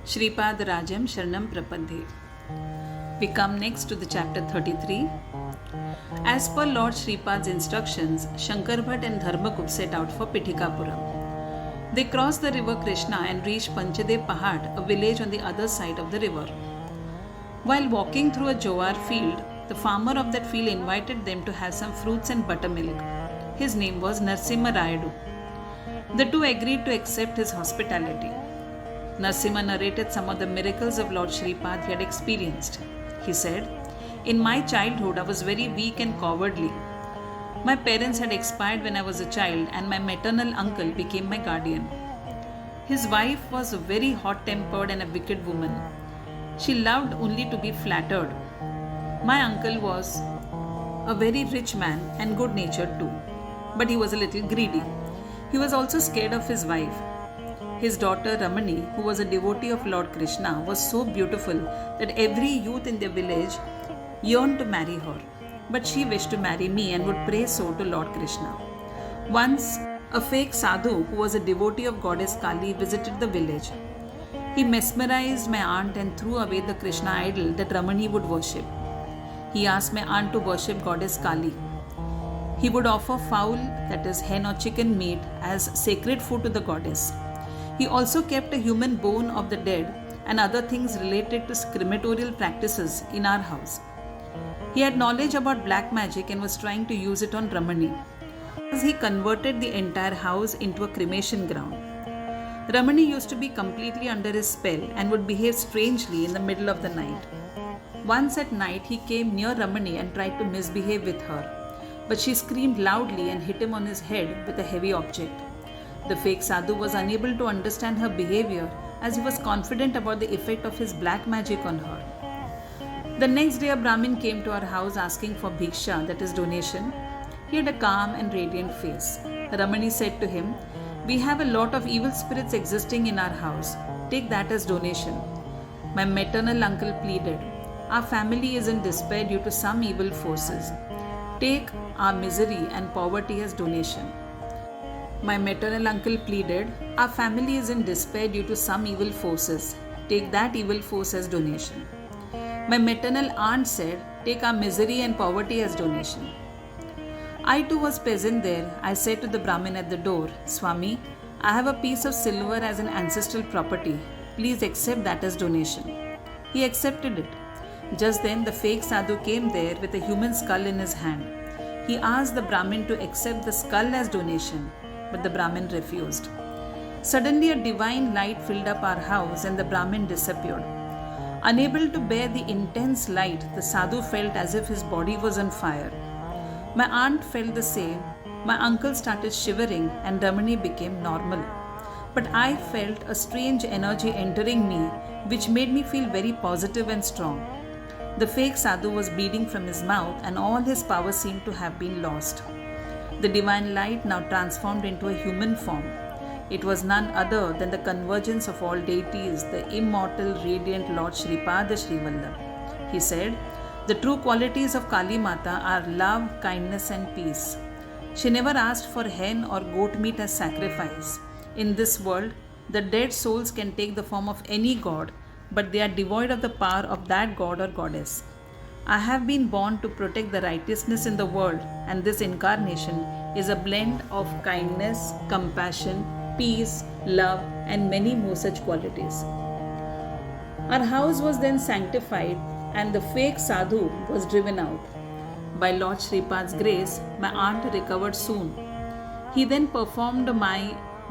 Shripad Rajam Sharanam Prapadhe. We come next to the chapter 33. As per Lord Shripad's instructions, Shankar Bhatt and Dharmagupt set out for Pitikapuram. They crossed the river Krishna and reached Panchadev Pahad, a village on the other side of the river. While walking through a jowar field, the farmer of that field invited them to have some fruits and buttermilk. His name was Narsimha Rayadu. The two agreed to accept his hospitality. Narsimha narrated some of the miracles of Lord Shripad he had experienced. He said, "In my childhood, I was very weak and cowardly. My parents had expired when I was a child, and my maternal uncle became my guardian. His wife was a very hot-tempered and a wicked woman. She loved only to be flattered. My uncle was a very rich man and good-natured too, but he was a little greedy. He was also scared of his wife. His daughter Ramani, who was a devotee of Lord Krishna, was so beautiful that every youth in their village yearned to marry her. But she wished to marry me and would pray so to Lord Krishna. Once, a fake sadhu who was a devotee of goddess Kali visited the village. He mesmerized my aunt and threw away the Krishna idol that Ramani would worship. He asked my aunt to worship goddess Kali. He would offer fowl, that is hen or chicken meat, as sacred food to the goddess. He also kept a human bone of the dead and other things related to crematorial practices in our house. He had knowledge about black magic and was trying to use it on Ramani. He converted the entire house into a cremation ground. Ramani used to be completely under his spell and would behave strangely in the middle of the night. Once at night, he came near Ramani and tried to misbehave with her, but she screamed loudly and hit him on his head with a heavy object. The fake sadhu was unable to understand her behavior as he was confident about the effect of his black magic on her. The next day, a Brahmin came to our house asking for bhiksha, that is donation. He had a calm and radiant face. Ramani said to him, "We have a lot of evil spirits existing in our house. Take that as donation." My maternal uncle pleaded, "Our family is in despair due to some evil forces. Take our misery and poverty as donation." My maternal uncle pleaded, "Our family is in despair due to some evil forces. Take that evil force as donation." My maternal aunt said, "Take our misery and poverty as donation." I too was present there. I said to the Brahmin at the door, "Swami, I have a piece of silver as an ancestral property. Please accept that as donation." He accepted it. Just then the fake sadhu came there with a human skull in his hand. He asked the Brahmin to accept the skull as donation, but the Brahmin refused. Suddenly a divine light filled up our house and the Brahmin disappeared. Unable to bear the intense light, the sadhu felt as if his body was on fire. My aunt felt the same. My uncle started shivering and Ramani became normal. But I felt a strange energy entering me, which made me feel very positive and strong. The fake sadhu was bleeding from his mouth and all his power seemed to have been lost. The divine light now transformed into a human form. It was none other than the convergence of all deities, the immortal, radiant Lord Shripad Shri Vallabh. He said, "The true qualities of Kali Mata are love, kindness and peace. She never asked for hen or goat meat as sacrifice. In this world, the dead souls can take the form of any god, but they are devoid of the power of that god or goddess. I have been born to protect the righteousness in the world, and this incarnation is a blend of kindness, compassion, peace, love, and many more such qualities." Our house was then sanctified, and the fake sadhu was driven out. By Lord Shripad's grace, my aunt recovered soon. He then performed my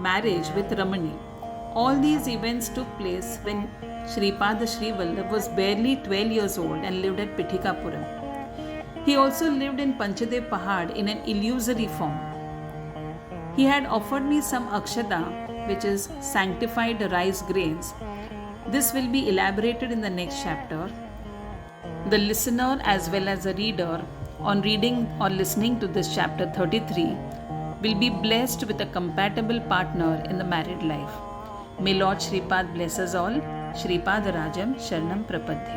marriage with Ramani. All these events took place when Shripad Shri Vallabh was barely 12 years old and lived at Pitikapuram. He also lived in Panchadev Pahad in an illusory form. He had offered me some akshata, which is sanctified rice grains. This will be elaborated in the next chapter. The listener as well as the reader, on reading or listening to this chapter 33, will be blessed with a compatible partner in the married life. May Lord Shripad bless us all. Shripad Rajam Sharanam Prapadhe.